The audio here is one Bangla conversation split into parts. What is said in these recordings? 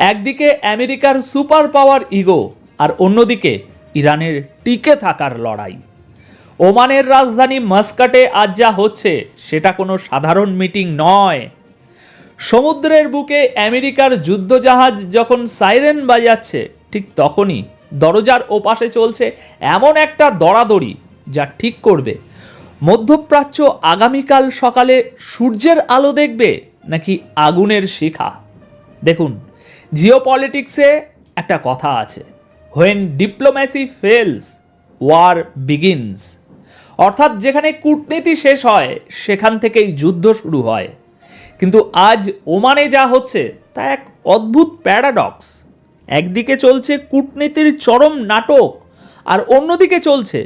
একদিকে আমেরিকার সুপার পাওয়ার ইগো, আর অন্যদিকে ইরানের টিকে থাকার লড়াই। ওমানের রাজধানী মাস্কাটে আজ যা হচ্ছে সেটা কোনো সাধারণ মিটিং নয়। সমুদ্রের বুকে আমেরিকার যুদ্ধজাহাজ যখন সাইরেন বাজাচ্ছে, ঠিক তখনই দরজার ওপাশে চলছে এমন একটা দরাদরি যা ঠিক করবে মধ্যপ্রাচ্য আগামীকাল সকালে সূর্যের আলো দেখবে নাকি আগুনের শিখা। দেখুন, জিওপলিটিক্সে একটা কথা আছে, when diplomacy fails war begins. অর্থাৎ যেখানে কূটনীতি শেষ হয় সেখান থেকেই যুদ্ধ শুরু হয়। কিন্তু আজ ওমানে যা হচ্ছে তা এক অদ্ভুত প্যারাডক্স। একদিকে চলছে কূটনীতির চরম নাটক, আর অন্যদিকে চলছে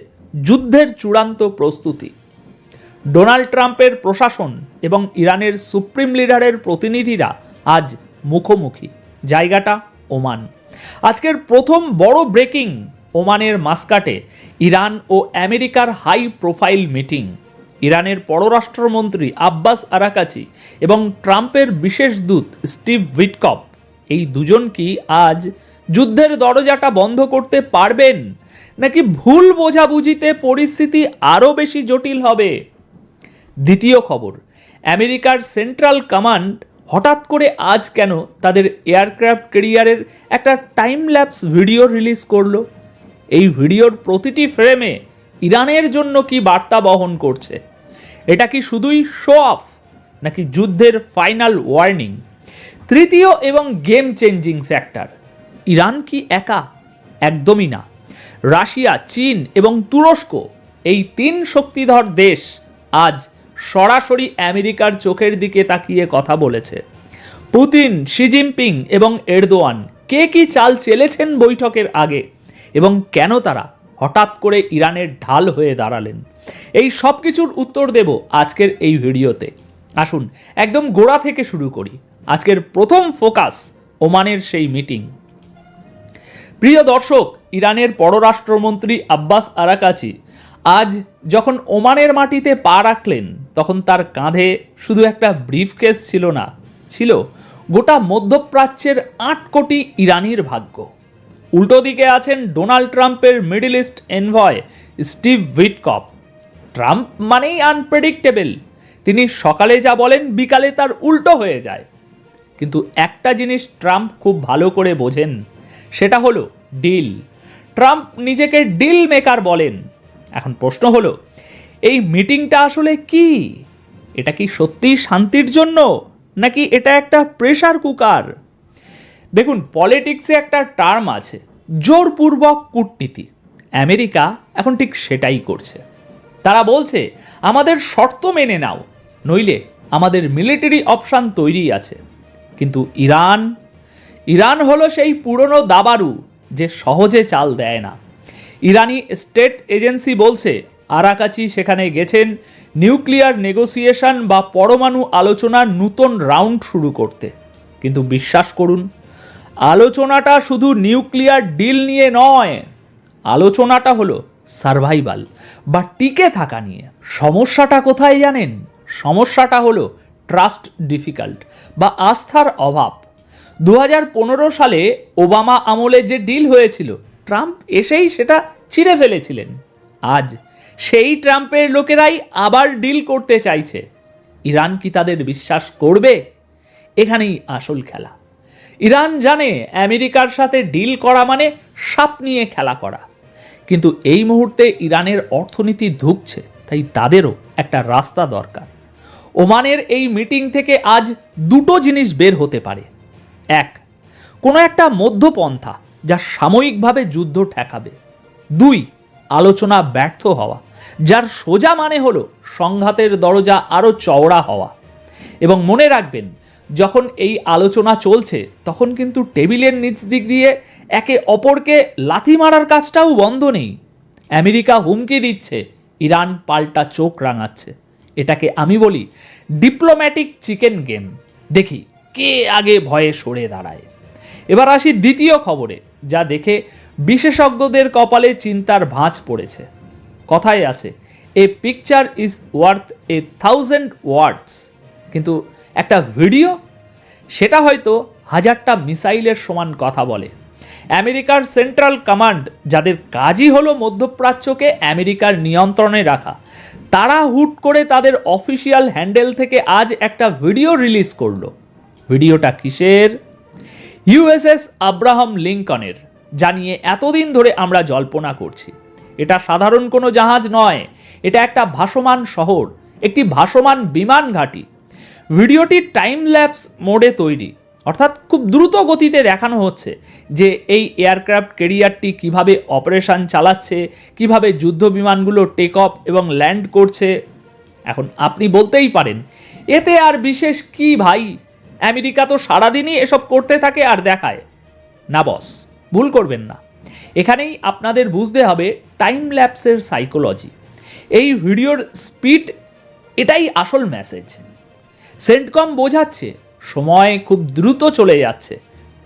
যুদ্ধের চূড়ান্ত প্রস্তুতি। ডোনাল্ড ট্রাম্পের প্রশাসন এবং ইরানের সুপ্রিম লিডারের প্রতিনিধিরা আজ মুখোমুখি, জায়গাটা ওমান। আজকের প্রথম বড় ব্রেকিং, ওমানের মাস্কাটে ইরান ও আমেরিকার হাই প্রোফাইল মিটিং। ইরানের পররাষ্ট্রমন্ত্রী আব্বাস আরাকাচি এবং ট্রাম্পের বিশেষ দূত স্টিভ উইটকফ, এই দুজন কি আজ যুদ্ধের দরজাটা বন্ধ করতে পারবেন, নাকি ভুল বোঝাবুঝিতে পরিস্থিতি আরও বেশি জটিল হবে? দ্বিতীয় খবর, আমেরিকার সেন্ট্রাল কমান্ড হঠাৎ করে আজ কেন তাদের এয়ারক্রাফট ক্যারিয়ারের একটা টাইম ল্যাপস ভিডিও রিলিজ করলো? এই ভিডিওর প্রতিটি ফ্রেমে ইরানের জন্য কি বার্তা বহন করছে? এটা কি শুধুই শো অফ, নাকি যুদ্ধের ফাইনাল ওয়ার্নিং? তৃতীয় এবং গেম চেঞ্জিং ফ্যাক্টর, ইরান কি একা? একদমই না। রাশিয়া, চীন এবং তুরস্ক, এই তিন শক্তিধর দেশ আজ সরাসরি আমেরিকার চোখের দিকে তাকিয়ে কথা বলেছে। পুতিন, শি জিনপিং এবং এরদোয়ান কে কি চাল চেলেছেন বৈঠকের আগে, এবং কেন তারা হঠাৎ করে ইরানের ঢাল হয়ে দাঁড়ালেন? এই সব কিছুর উত্তর দেব আজকের এই ভিডিওতে। আসুন একদম গোড়া থেকে শুরু করি। আজকের প্রথম ফোকাস ওমানের সেই মিটিং। প্রিয় দর্শক, ইরানের পররাষ্ট্রমন্ত্রী আব্বাস আরাকাচি আজ যখন ওমানের মাটিতে পা রাখলেন, তখন তার কাঁধে শুধু একটা ব্রিফকেস ছিল না, ছিল গোটা মধ্যপ্রাচ্যের ৮ কোটি ইরানির ভাগ্য। উল্টো দিকে আছেন ডোনাল্ড ট্রাম্পের middle east envoy Steve Witkoff. Trump মানেই আনপ্রেডিক্টেবল, তিনি সকালে যা বলেন বিকালে তার উল্টো হয়ে যায়। কিন্তু একটা জিনিস ট্রাম্প খুব ভালো করে বোঝেন, সেটা হলো ডিল। ট্রাম্প নিজেকে ডিল মেকার বলেন। এখন প্রশ্ন হলো, এই মিটিংটা আসলে কি? এটা কি সত্যিই শান্তির জন্য, নাকি এটা একটা প্রেসার কুকার? দেখুন, পলিটিক্সে একটা টার্ম আছে, জোরপূর্বক কূটনীতি। আমেরিকা এখন ঠিক সেটাই করছে। তারা বলছে, আমাদের শর্ত মেনে নাও, নইলে আমাদের মিলিটারি অপশান তৈরি আছে। কিন্তু ইরান হলো সেই পুরনো দাবারু যে সহজে চাল দেয় না। ইরানি স্টেট এজেন্সি বলছে, আরাকাচি সেখানে গেছেন নিউক্লিয়ার নেগোসিয়েশন বা পরমাণু আলোচনার নতুন রাউন্ড শুরু করতে। কিন্তু বিশ্বাস করুন, আলোচনাটা শুধু নিউক্লিয়ার ডিল নিয়ে নয়, আলোচনাটা হলো সার্ভাইভাল বা টিকে থাকা নিয়ে। সমস্যাটা কোথায় জানেন? সমস্যাটা হলো ট্রাস্ট ডিফিকাল্ট বা আস্থার অভাব। 2015 সালে ওবামা আমলে যে ডিল হয়েছিল, ট্রাম্প এসেই সেটা ছিঁড়ে ফেলেছিলেন। আজ সেই ট্রাম্পের লোকেরাই আবার ডিল করতে চাইছে। ইরান কি তাদের বিশ্বাস করবে? এখানেই আসল খেলা। ইরান জানে আমেরিকার সাথে ডিল করা মানে সাপ নিয়ে খেলা করা। কিন্তু এই মুহূর্তে ইরানের অর্থনীতি ধুঁকছে, তাই তাদেরও একটা রাস্তা দরকার। ওমানের এই মিটিং থেকে আজ দুটো জিনিস বের হতে পারে। এক, কোনো একটা মধ্যপন্থা যা সাময়িকভাবে যুদ্ধ ঠেকাবে। দুই, আলোচনা ব্যর্থ হওয়া, যার সোজা মানে হলো সংঘাতের দরজা আরও চওড়া হওয়া। এবং মনে রাখবেন, যখন এই আলোচনা চলছে তখন কিন্তু টেবিলের নিচ দিক দিয়ে একে অপরকে লাথি মারার কাজটাও বন্ধ নেই। আমেরিকা হুমকি দিচ্ছে, ইরান পাল্টা চোখ রাঙাচ্ছে। এটাকে আমি বলি ডিপ্লোম্যাটিক চিকেন গেম। দেখি কে আগে ভয়ে সরে দাঁড়ায়। এবার আসি দ্বিতীয় খবরে, যা দেখে বিশেষজ্ঞদের কপালে চিন্তার ভাঁজ পড়েছে। কথায় আছে, এ পিকচার ইজ ওয়ার্থ 1000 ওয়ার্ডস। কিন্তু একটা ভিডিও, সেটা হয়তো 1000টা মিসাইলের সমান কথা বলে। আমেরিকার সেন্ট্রাল কমান্ড, যাদের কাজই হলো মধ্যপ্রাচ্যকে আমেরিকার নিয়ন্ত্রণে রাখা, তারা হুট করে তাদের অফিসিয়াল হ্যান্ডেল থেকে আজ একটা ভিডিও রিলিজ করলো। ভিডিওটা কিসের? ইউএসএস আব্রাহাম লিঙ্কনের, যা নিয়ে এতদিন ধরে আমরা জল্পনা করছি। এটা সাধারণ কোনো জাহাজ নয়, এটা একটা ভাসমান শহর, একটি ভাসমান বিমান ঘাঁটি। ভিডিওটি টাইম ল্যাপস মোডে তৈরি, অর্থাৎ খুব দ্রুত গতিতে দেখানো হচ্ছে যে এই এয়ারক্রাফট ক্যারিয়ারটি কিভাবে অপারেশন চালাচ্ছে, কিভাবে যুদ্ধ বিমানগুলো টেক অফ এবং ল্যান্ড করছে। এখন আপনি বলতেই পারেন, এতে আর বিশেষ কি ভাই, আমেরিকা তো সারাদিনই এসব করতে থাকে আর দেখায়। না বস, ভুল করবেন না। এখানেই আপনাদের বুঝতে হবে টাইম ল্যাপসের সাইকোলজি। এই ভিডিওর স্পিড, এটাই আসল মেসেজ। সেন্টকম বোঝাচ্ছে সময় খুব দ্রুত চলে যাচ্ছে,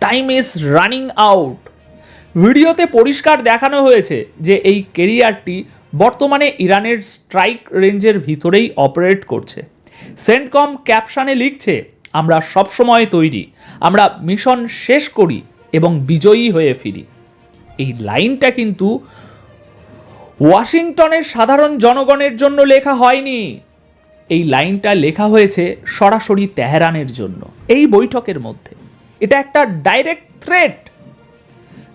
টাইম ইজ রানিং আউট। ভিডিওতে পরিষ্কার দেখানো হয়েছে যে এই ক্যারিয়ারটি বর্তমানে ইরানের স্ট্রাইক রেঞ্জের ভিতরেই অপারেট করছে। সেন্টকম ক্যাপশনে লিখছে, আমরা সবসময় তৈরি, আমরা মিশন শেষ করি এবং বিজয়ী হয়ে ফিরি। এই লাইনটা কিন্তু ওয়াশিংটনের সাধারণ জনগণের জন্য লেখা হয়নি, এই লাইনটা লেখা হয়েছে সরাসরি তেহরানের জন্য। এই বৈঠকের মধ্যে এটা একটা ডাইরেক্ট থ্রেট।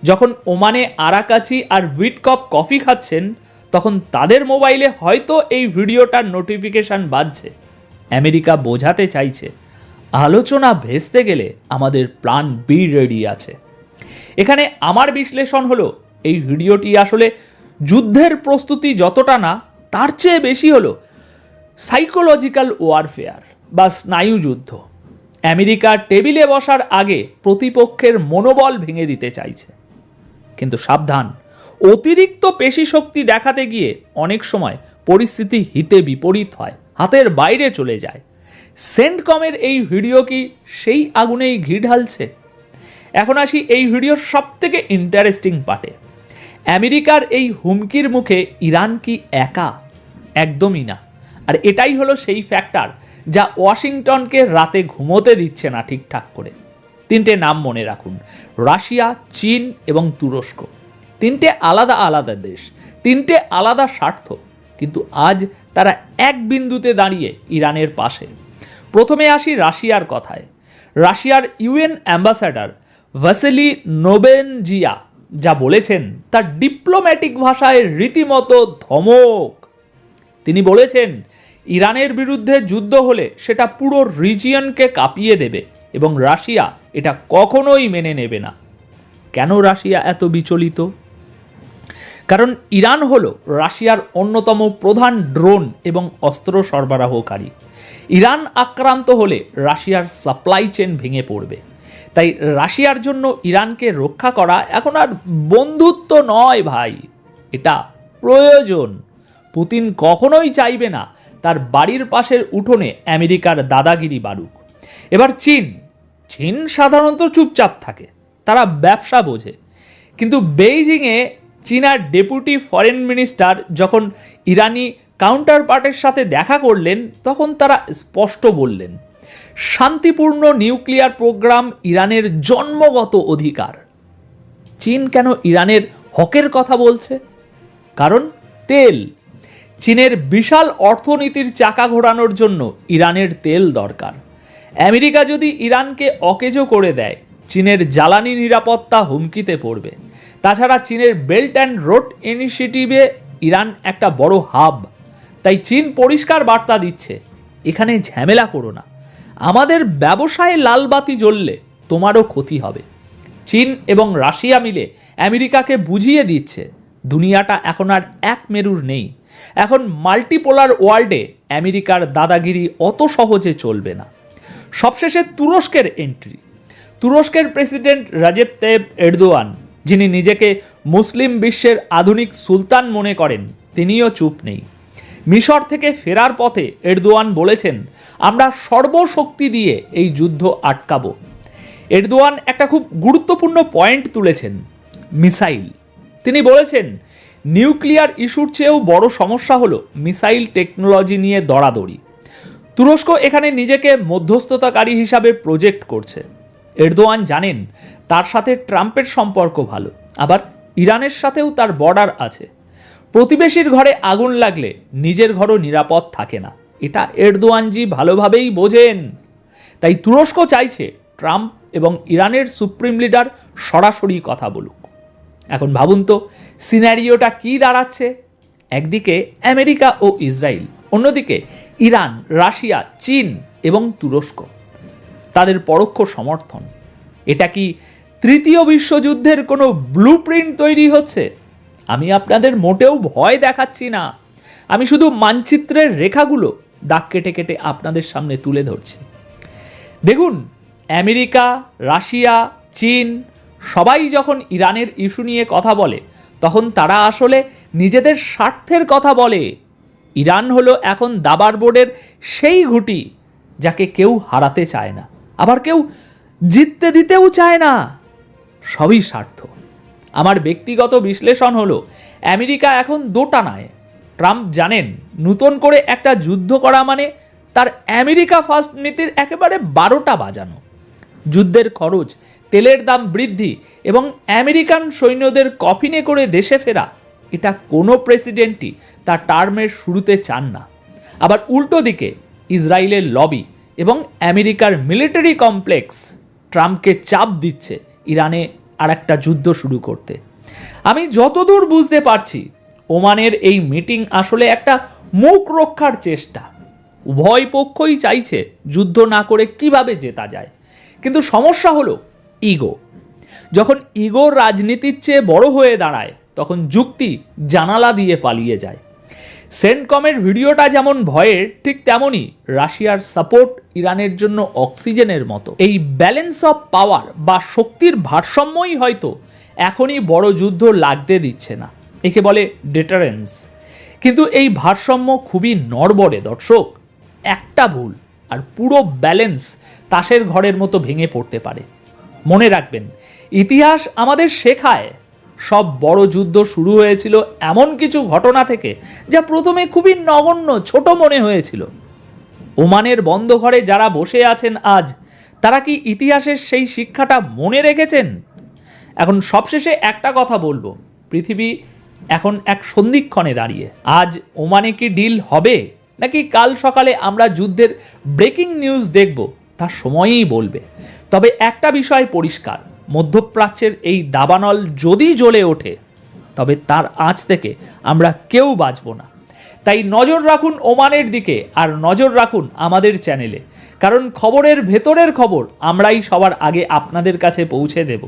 যখন ওমানে আরাকাচি আর উইটকপ কফি খাচ্ছেন, তখন তাদের মোবাইলে হয়তো এই ভিডিওটার নোটিফিকেশন বাজছে। আমেরিকা বোঝাতে চাইছে আলোচনা ভেস্তে গেলে আমাদের প্ল্যান বি রেডি আছে। এখানে আমার বিশ্লেষণ হলো, এই ভিডিওটি আসলে যুদ্ধের প্রস্তুতি যতটা না, তার চেয়ে বেশি হলো সাইকোলজিক্যাল ওয়ারফেয়ার বা স্নায়ুযুদ্ধ। আমেরিকা টেবিলে বসার আগে প্রতিপক্ষের মনোবল ভেঙে দিতে চাইছে। কিন্তু সাবধান, অতিরিক্ত পেশি শক্তি দেখাতে গিয়ে অনেক সময় পরিস্থিতি হিতে বিপরীত হয়, হাতের বাইরে চলে যায়। সেন্টকমের এই ভিডিও কি সেই আগুনেই ঘি ঢালছে? এখন আসি এই ভিডিওর সব থেকে ইন্টারেস্টিং পার্টে। আমেরিকার এই হুমকির মুখে ইরান কি একা? একদমই না। আর এটাই হলো সেই ফ্যাক্টর যা ওয়াশিংটনকে রাতে ঘুমোতে দিচ্ছে না ঠিকঠাক করে। 3টে নাম মনে রাখুন: রাশিয়া, চীন এবং তুরস্ক। 3টে আলাদা আলাদা দেশ, 3টে আলাদা স্বার্থ, কিন্তু আজ তারা এক বিন্দুতে দাঁড়িয়ে ইরানের পাশে। প্রথমে আসি রাশিয়ার কথায়। রাশিয়ার ইউএন অ্যাম্বাসাডার ভাসিলি নোবেনজিয়া যা বলেছেন তার ডিপ্লোম্যাটিক ভাষায় রীতিমতো ধমক। তিনি বলেছেন, ইরানের বিরুদ্ধে যুদ্ধ হলে সেটা পুরো রিজিয়নকে কাঁপিয়ে দেবে এবং রাশিয়া এটা কখনোই মেনে নেবে না। কেন রাশিয়া এত বিচলিত? কারণ ইরান হলো রাশিয়ার অন্যতম প্রধান ড্রোন এবং অস্ত্র সরবরাহকারী। ইরান আক্রান্ত হলে রাশিয়ার সাপ্লাই চেন ভেঙে পড়বে। তাই রাশিয়ার জন্য ইরানকে রক্ষা করা এখন আর বন্ধুত্ব নয় ভাই, এটা প্রয়োজন। পুতিন কখনোই চাইবে না তার বাড়ির পাশের উঠোনে আমেরিকার দাদাগিরি বাড়ুক। এবার চীন সাধারণত চুপচাপ থাকে, তারা ব্যবসা বোঝে। কিন্তু বেইজিংয়ে চীনার ডেপুটি ফরেন মিনিস্টার যখন ইরানি কাউন্টার পার্টের সাথে দেখা করলেন, তখন তারা স্পষ্ট বললেন, শান্তিপূর্ণ নিউক্লিয়ার প্রোগ্রাম ইরানের জন্মগত অধিকার। চীন কেন ইরানের হকের কথা বলছে? কারণ তেল। চীনের বিশাল অর্থনীতির চাকা ঘোরানোর জন্য ইরানের তেল দরকার। আমেরিকা যদি ইরানকে অকেজো করে দেয়, চীনের জ্বালানি নিরাপত্তা হুমকিতে পড়বে। তাছাড়া চীনের বেল্ট অ্যান্ড রোড ইনিশিয়েটিভে ইরান একটা বড় হাব। তাই চীন পরিষ্কার বার্তা দিচ্ছে, এখানে ঝামেলা করো না, আমাদের ব্যবসায় লাল বাতি জ্বললে তোমারও ক্ষতি হবে। চীন এবং রাশিয়া মিলে আমেরিকাকে বুঝিয়ে দিচ্ছে, দুনিয়াটা এখন আর এক মেরুর নেই। এখন মাল্টিপোলার ওয়ার্ল্ডে আমেরিকার দাদাগিরি অত সহজে চলবে না। সবশেষে তুরস্কের এন্ট্রি। তুরস্কের প্রেসিডেন্ট রাজেপ তাইয়িপ এরদোয়ান, যিনি নিজেকে মুসলিম বিশ্বের আধুনিক সুলতান মনে করেন, তিনিও চুপ নেই। মিশর থেকে ফেরার পথে এরদোয়ান বলেছেন, আমরা সর্বশক্তি দিয়ে এই যুদ্ধ আটকাবো। এরদোয়ান একটা খুব গুরুত্বপূর্ণ পয়েন্ট তুলেছেন, মিসাইল। তিনি বলেছেন, নিউক্লিয়ার ইস্যুর চেয়েও বড় সমস্যা হলো মিসাইল টেকনোলজি নিয়ে দরাদরি। তুরস্ক এখানে নিজেকে মধ্যস্থতাকারী হিসাবে প্রজেক্ট করছে। এরদোয়ান জানেন তার সাথে ট্রাম্পের সম্পর্ক ভালো, আবার ইরানের সাথেও তার বর্ডার আছে। প্রতিবেশীর ঘরে আগুন লাগলে নিজের ঘরও নিরাপদ থাকে না, এটা এরদোয়ানজি ভালোভাবেই বোঝেন। তাই তুরস্ক চাইছে ট্রাম্প এবং ইরানের সুপ্রিম লিডার সরাসরি কথা বলুক। এখন ভাবুন তো সিনারিওটা কি দাঁড়াচ্ছে। একদিকে আমেরিকা ও ইসরায়েল, অন্যদিকে ইরান, রাশিয়া, চীন এবং তুরস্ক, তাদের পরোক্ষ সমর্থন। এটা কি তৃতীয় বিশ্বযুদ্ধের কোনো ব্লুপ্রিন্ট তৈরি হচ্ছে? আমি আপনাদের মোটেও ভয় দেখাচ্ছি না, আমি শুধু মানচিত্রের রেখাগুলো দাগ কেটে কেটে আপনাদের সামনে তুলে ধরছি। দেখুন, আমেরিকা, রাশিয়া, চীন সবাই যখন ইরানের ইস্যু নিয়ে কথা বলে তখন তারা আসলে নিজেদের স্বার্থের কথা বলে। ইরান হলো এখন দাবার বোর্ডের সেই ঘুঁটি যাকে কেউ হারাতে চায় না, আবার কেউ জিততে দিতেও চায় না। সবই স্বার্থ। আমার ব্যক্তিগত বিশ্লেষণ হলো আমেরিকা এখন দোটানায়। ট্রাম্প জানেন নতুন করে একটা যুদ্ধ করা মানে তার আমেরিকা ফার্স্ট নীতির একেবারে 12টা বাজানো। যুদ্ধের খরচ, তেলের দাম বৃদ্ধি এবং আমেরিকান সৈন্যদের কফিনে করে দেশে ফেরা, এটা কোনো প্রেসিডেন্টই তার টার্মের শুরুতে চান না। আবার উল্টো দিকে ইসরায়েলের লবি এবং আমেরিকার মিলিটারি কমপ্লেক্স ট্রাম্পকে চাপ দিচ্ছে ইরানে আরেকটা যুদ্ধ শুরু করতে। আমি যতদূর বুঝতে পারছি ওমানের এই মিটিং আসলে একটা মুখ রক্ষার চেষ্টা। উভয় পক্ষই চাইছে যুদ্ধ না করে কিভাবে জেতা যায়। কিন্তু সমস্যা হলো ইগো। যখন ইগো রাজনীতির চেয়ে বড় হয়ে দাঁড়ায় তখন যুক্তি জানালা দিয়ে পালিয়ে যায়। সেন্টকমের ভিডিওটা যেমন ভয়ের, ঠিক তেমনই রাশিয়ার সাপোর্ট ইরানের জন্য অক্সিজেনের মতো। এই ব্যালেন্স অফ পাওয়ার বা শক্তির ভারসাম্যই হয়তো এখনই বড় যুদ্ধ লাগতে দিচ্ছে না। একে বলে ডেটারেন্স। কিন্তু এই ভারসাম্য খুবই নড়বড়ে দর্শক। একটা ভুল আর পুরো ব্যালেন্স তাসের ঘরের মতো ভেঙে পড়তে পারে। মনে রাখবেন, ইতিহাস আমাদের শেখায় সব বড় যুদ্ধ শুরু হয়েছিল এমন কিছু ঘটনা থেকে যা প্রথমে খুবই নগণ্য, ছোট মনে হয়েছিল। ওমানের বন্ধ ঘরে যারা বসে আছেন আজ, তারা কি ইতিহাসের সেই শিক্ষাটা মনে রেখেছেন? এখন সবশেষে একটা কথা বলবো, পৃথিবী এখন এক সন্ধিক্ষণে দাঁড়িয়ে। আজ ওমানে কি ডিল হবে, নাকি কাল সকালে আমরা যুদ্ধের ব্রেকিং নিউজ দেখব, তা সময়ই বলবে। তবে একটা বিষয় পরিষ্কার, মধ্যপ্রাচ্যের এই দাবানল যদি জ্বলে ওঠে তবে তার আঁচ থেকে আমরা কেউ বাঁচব না। তাই নজর রাখুন ওমানের দিকে, আর নজর রাখুন আমাদের চ্যানেলে, কারণ খবরের ভেতরের খবর আমরাই সবার আগে আপনাদের কাছে পৌঁছে দেব।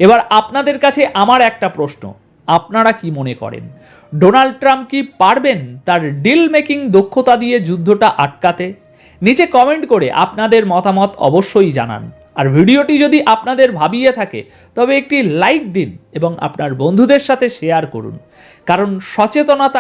এবার আপনাদের কাছে আমার একটা প্রশ্ন, আপনারা কি মনে করেন ডোনাল্ড ট্রাম্প কি পারবেন তার ডিল মেকিং দক্ষতা দিয়ে যুদ্ধটা আটকাতে? নিচে কমেন্ট করে আপনাদের মতামত অবশ্যই জানান। আর ভিডিওটি যদি আপনাদের ভাবিয়ে থাকে তবে একটি লাইক দিন এবং আপনার বন্ধুদের সাথে শেয়ার করুন, কারণ সচেতনতা